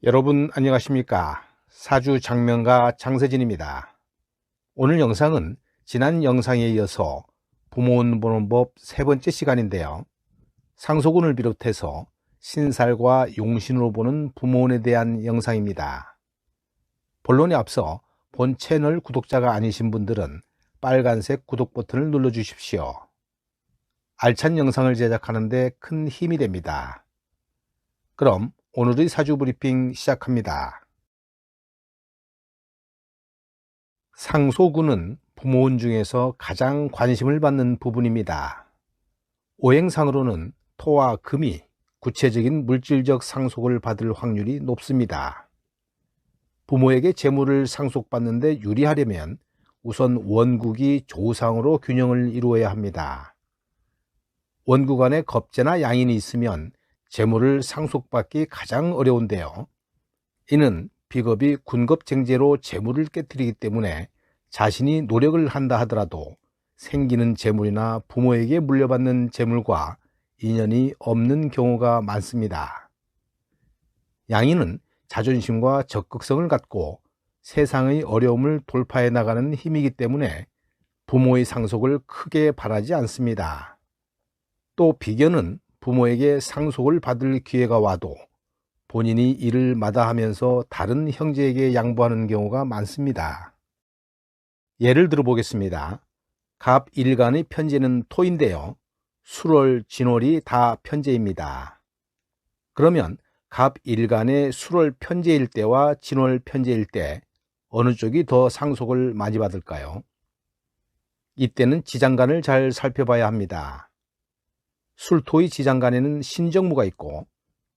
여러분 안녕하십니까? 사주 장명가 장세진입니다. 오늘 영상은 지난 영상에 이어서 부모운 보는 법 세 번째 시간인데요. 상소군을 비롯해서 신살과 용신으로 보는 부모운에 대한 영상입니다. 본론에 앞서 본 채널 구독자가 아니신 분들은 빨간색 구독 버튼을 눌러주십시오. 알찬 영상을 제작하는 데 큰 힘이 됩니다. 그럼 오늘의 사주 브리핑 시작합니다. 상소군은 부모운 중에서 가장 관심을 받는 부분입니다. 오행상으로는 토와 금이 구체적인 물질적 상속을 받을 확률이 높습니다. 부모에게 재물을 상속받는데 유리하려면 우선 원국이 조상으로 균형을 이루어야 합니다. 원국 안에 겁재나 양인이 있으면 재물을 상속받기 가장 어려운데요. 이는 비겁이 군겁쟁제로 재물을 깨뜨리기 때문에 자신이 노력을 한다 하더라도 생기는 재물이나 부모에게 물려받는 재물과 인연이 없는 경우가 많습니다. 양인은 자존심과 적극성을 갖고 세상의 어려움을 돌파해 나가는 힘이기 때문에 부모의 상속을 크게 바라지 않습니다. 또 비견은 부모에게 상속을 받을 기회가 와도 본인이 이를 마다하면서 다른 형제에게 양보하는 경우가 많습니다. 예를 들어 보겠습니다. 갑 일간의 편제는 토인데요. 술월, 진월이 다 편제입니다. 그러면 갑 일간의 술월 편제일 때와 진월 편제일 때 어느 쪽이 더 상속을 많이 받을까요? 이때는 지장간을 잘 살펴봐야 합니다. 술토의 지장간에는 신정무가 있고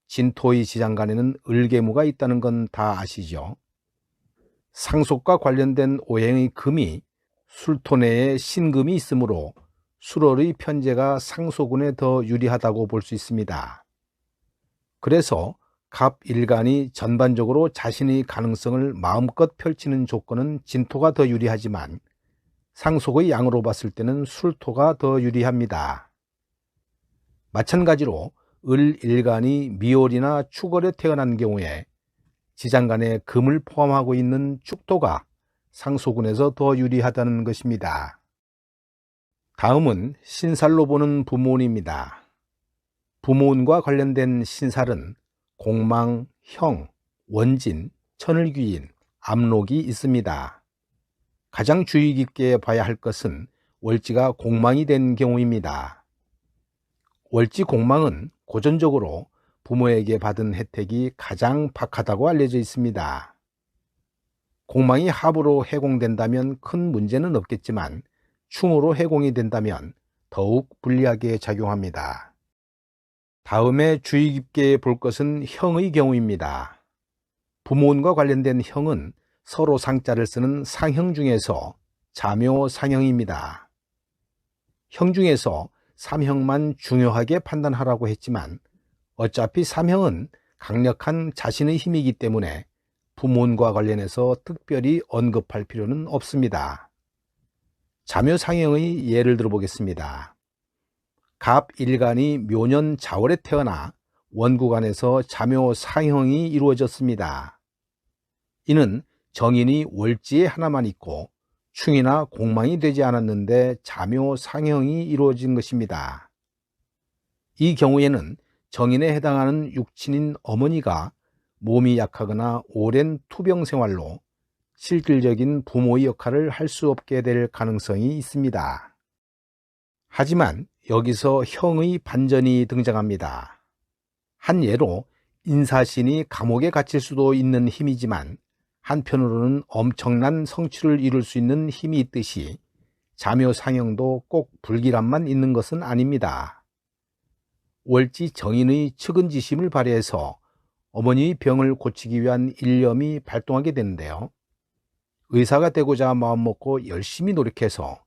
진토의 지장간에는 을계무가 있다는 건 다 아시죠? 상속과 관련된 오행의 금이 술토 내에 신금이 있으므로 술월의 편제가 상소군에 더 유리하다고 볼 수 있습니다. 그래서 갑 일간이 전반적으로 자신의 가능성을 마음껏 펼치는 조건은 진토가 더 유리하지만 상속의 양으로 봤을 때는 술토가 더 유리합니다. 마찬가지로 을 일간이 미월이나 축월에 태어난 경우에 지장간에 금을 포함하고 있는 축토가 상소군에서 더 유리하다는 것입니다. 다음은 신살로 보는 부모운입니다. 부모운과 관련된 신살은 공망, 형, 원진, 천을귀인, 압록이 있습니다. 가장 주의 깊게 봐야 할 것은 월지가 공망이 된 경우입니다. 월지 공망은 고전적으로 부모에게 받은 혜택이 가장 박하다고 알려져 있습니다. 공망이 합으로 해공된다면 큰 문제는 없겠지만 충으로 해공이 된다면 더욱 불리하게 작용합니다. 다음에 주의 깊게 볼 것은 형의 경우입니다. 부모운과 관련된 형은 서로 상자를 쓰는 상형 중에서 자묘 상형입니다. 형 중에서 삼형만 중요하게 판단하라고 했지만 어차피 삼형은 강력한 자신의 힘이기 때문에 부모운과 관련해서 특별히 언급할 필요는 없습니다. 자묘상형의 예를 들어보겠습니다. 갑 일간이 묘년 자월에 태어나 원국안에서 자묘상형이 이루어졌습니다. 이는 정인이 월지에 하나만 있고 충이나 공망이 되지 않았는데 자묘상형이 이루어진 것입니다. 이 경우에는 정인에 해당하는 육친인 어머니가 몸이 약하거나 오랜 투병 생활로 실질적인 부모의 역할을 할 수 없게 될 가능성이 있습니다. 하지만 여기서 형의 반전이 등장합니다. 한 예로 인사신이 감옥에 갇힐 수도 있는 힘이지만 한편으로는 엄청난 성취를 이룰 수 있는 힘이 있듯이 자묘상형도 꼭 불길함만 있는 것은 아닙니다. 월지 정인의 측은지심을 발휘해서 어머니의 병을 고치기 위한 일념이 발동하게 되는데요. 의사가 되고자 마음먹고 열심히 노력해서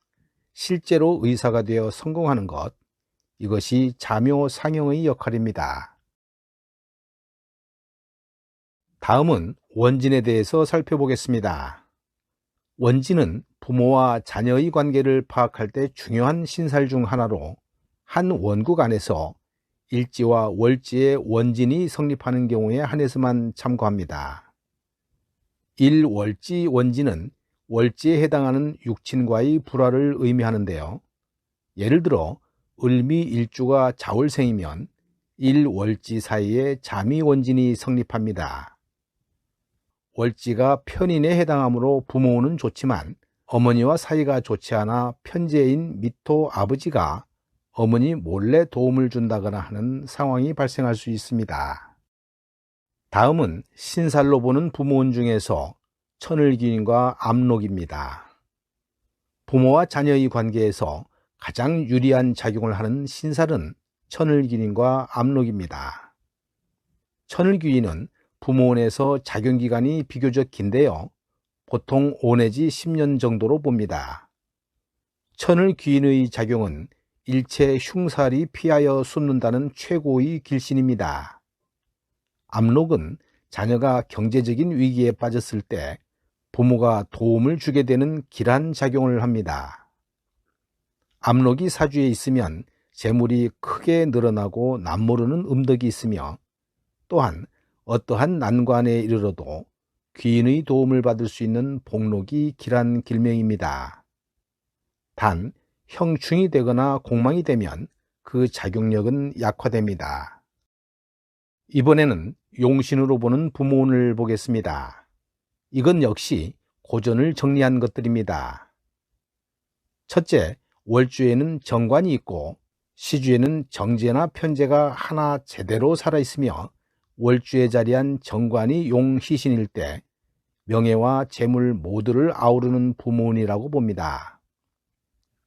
실제로 의사가 되어 성공하는 것, 이것이 자묘상형의 역할입니다. 다음은 원진에 대해서 살펴보겠습니다. 원진은 부모와 자녀의 관계를 파악할 때 중요한 신살 중 하나로 한 원국 안에서 일지와 월지의 원진이 성립하는 경우에 한해서만 참고합니다. 일월지 원진은 월지에 해당하는 육친과의 불화를 의미하는데요. 예를 들어 을미일주가 자월생이면 일월지 사이에 자미원진이 성립합니다. 월지가 편인에 해당하므로 부모는 좋지만 어머니와 사이가 좋지 않아 편재인 미토 아버지가 어머니 몰래 도움을 준다거나 하는 상황이 발생할 수 있습니다. 다음은 신살로 보는 부모운 중에서 천을기인과 압록입니다. 부모와 자녀의 관계에서 가장 유리한 작용을 하는 신살은 천을기인과 압록입니다. 천을귀인은 부모원에서 작용기간이 비교적 긴데요. 보통 5 내지 10년 정도로 봅니다. 천을귀인의 작용은 일체 흉살이 피하여 숨는다는 최고의 길신입니다. 압록은 자녀가 경제적인 위기에 빠졌을 때 부모가 도움을 주게 되는 길한 작용을 합니다. 압록이 사주에 있으면 재물이 크게 늘어나고 남모르는 음덕이 있으며 또한 어떠한 난관에 이르러도 귀인의 도움을 받을 수 있는 복록이 길한 길명입니다. 단 형충이 되거나 공망이 되면 그 작용력은 약화됩니다. 이번에는 용신으로 보는 부모운을 보겠습니다. 이건 역시 고전을 정리한 것들입니다. 첫째, 월주에는 정관이 있고 시주에는 정제나 편제가 하나 제대로 살아있으며 월주에 자리한 정관이 용희신일 때 명예와 재물 모두를 아우르는 부모운이라고 봅니다.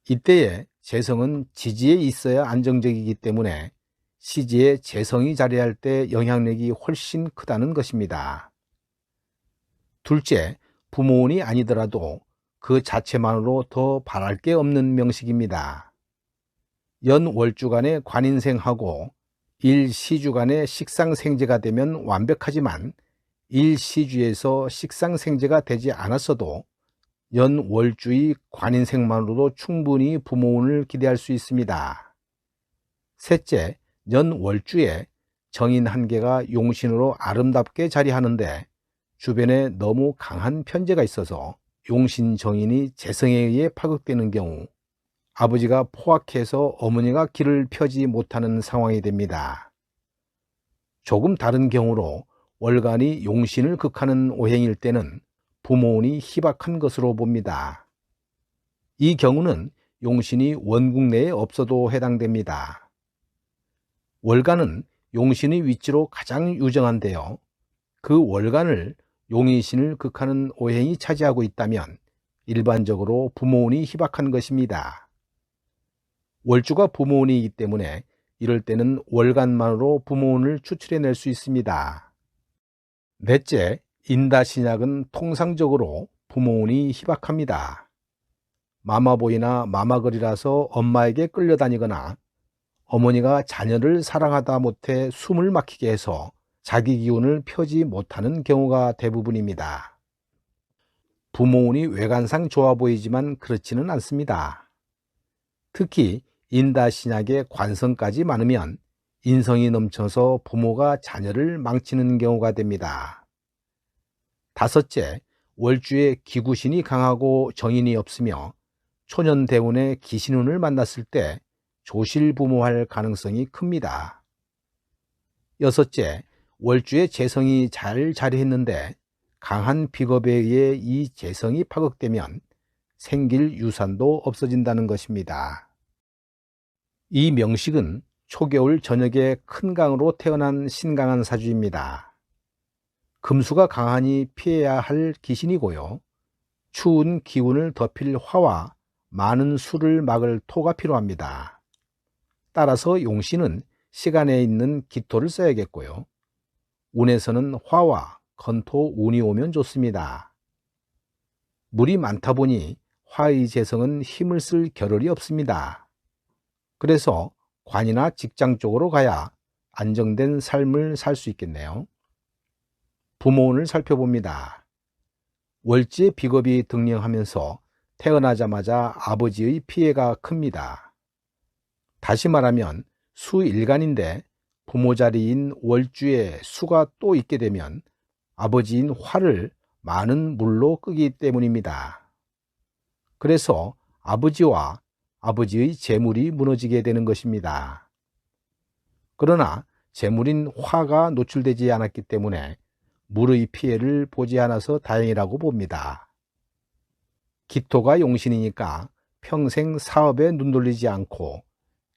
이때에 재성은 지지에 있어야 안정적이기 때문에 시지에 재성이 자리할 때 영향력이 훨씬 크다는 것입니다. 둘째, 부모운이 아니더라도 그 자체만으로 더 바랄 게 없는 명식입니다. 연월주간에 관인생하고 일시주간에 식상생재가 되면 완벽하지만 일시주에서 식상생재가 되지 않았어도 연월주의 관인생만으로도 충분히 부모운을 기대할 수 있습니다. 셋째, 연월주에 정인 한 개가 용신으로 아름답게 자리하는데 주변에 너무 강한 편재가 있어서 용신 정인이 재성에 의해 파극되는 경우 아버지가 포악해서 어머니가 길을 펴지 못하는 상황이 됩니다. 조금 다른 경우로 월간이 용신을 극하는 오행일 때는 부모운이 희박한 것으로 봅니다. 이 경우는 용신이 원국 내에 없어도 해당됩니다. 월간은 용신의 위치로 가장 유정한데요. 그 월간을 용인신을 극하는 오행이 차지하고 있다면 일반적으로 부모운이 희박한 것입니다. 월주가 부모운이기 때문에 이럴 때는 월간만으로 부모운을 추출해낼 수 있습니다. 넷째, 인다신약은 통상적으로 부모운이 희박합니다. 마마보이나 마마걸이라서 엄마에게 끌려다니거나 어머니가 자녀를 사랑하다 못해 숨을 막히게 해서 자기 기운을 펴지 못하는 경우가 대부분입니다. 부모운이 외관상 좋아 보이지만 그렇지는 않습니다. 특히 인다신약의 관성까지 많으면 인성이 넘쳐서 부모가 자녀를 망치는 경우가 됩니다. 다섯째, 월주에 기구신이 강하고 정인이 없으며 초년대운의 기신운을 만났을 때 조실부모할 가능성이 큽니다. 여섯째, 월주에 재성이 잘 자리했는데 강한 비겁에 의해 이 재성이 파극되면 생길 유산도 없어진다는 것입니다. 이 명식은 초겨울 저녁에 큰 강으로 태어난 신강한 사주입니다. 금수가 강하니 피해야 할 기신이고요. 추운 기운을 덮일 화와 많은 수를 막을 토가 필요합니다. 따라서 용신은 시간에 있는 기토를 써야겠고요. 운에서는 화와 건토, 운이 오면 좋습니다. 물이 많다 보니 화의 재성은 힘을 쓸 겨를이 없습니다. 그래서 관이나 직장 쪽으로 가야 안정된 삶을 살 수 있겠네요. 부모운을 살펴봅니다. 월지의 비겁이 등령하면서 태어나자마자 아버지의 피해가 큽니다. 다시 말하면 수일간인데 부모 자리인 월주에 수가 또 있게 되면 아버지인 화를 많은 물로 끄기 때문입니다. 그래서 아버지와 아버지의 재물이 무너지게 되는 것입니다. 그러나 재물인 화가 노출되지 않았기 때문에 물의 피해를 보지 않아서 다행이라고 봅니다. 기토가 용신이니까 평생 사업에 눈 돌리지 않고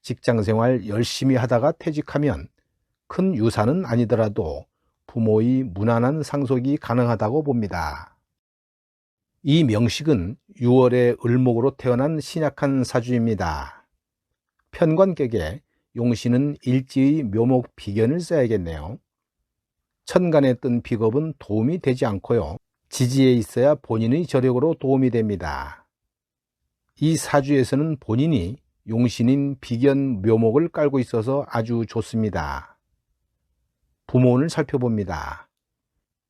직장생활 열심히 하다가 퇴직하면 큰 유산은 아니더라도 부모의 무난한 상속이 가능하다고 봅니다. 이 명식은 6월의 을목으로 태어난 신약한 사주입니다. 편관격에 용신은 일지의 묘목 비견을 써야겠네요. 천간에 뜬 비겁은 도움이 되지 않고요. 지지에 있어야 본인의 저력으로 도움이 됩니다. 이 사주에서는 본인이 용신인 비견 묘목을 깔고 있어서 아주 좋습니다. 부모운을 살펴봅니다.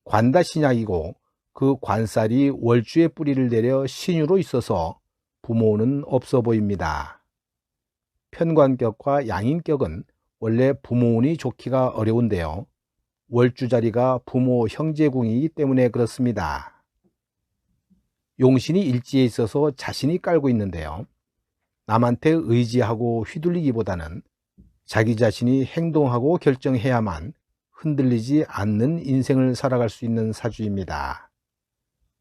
관다신약이고 그 관살이 월주에 뿌리를 내려 신유로 있어서 부모운은 없어 보입니다. 편관격과 양인격은 원래 부모운이 좋기가 어려운데요. 월주 자리가 부모 형제궁이기 때문에 그렇습니다. 용신이 일지에 있어서 자신이 깔고 있는데요. 남한테 의지하고 휘둘리기보다는 자기 자신이 행동하고 결정해야만 흔들리지 않는 인생을 살아갈 수 있는 사주입니다.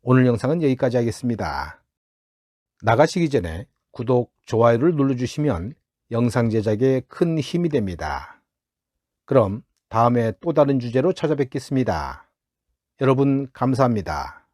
오늘 영상은 여기까지 하겠습니다. 나가시기 전에 구독, 좋아요를 눌러주시면 영상 제작에 큰 힘이 됩니다. 그럼 다음에 또 다른 주제로 찾아뵙겠습니다. 여러분 감사합니다.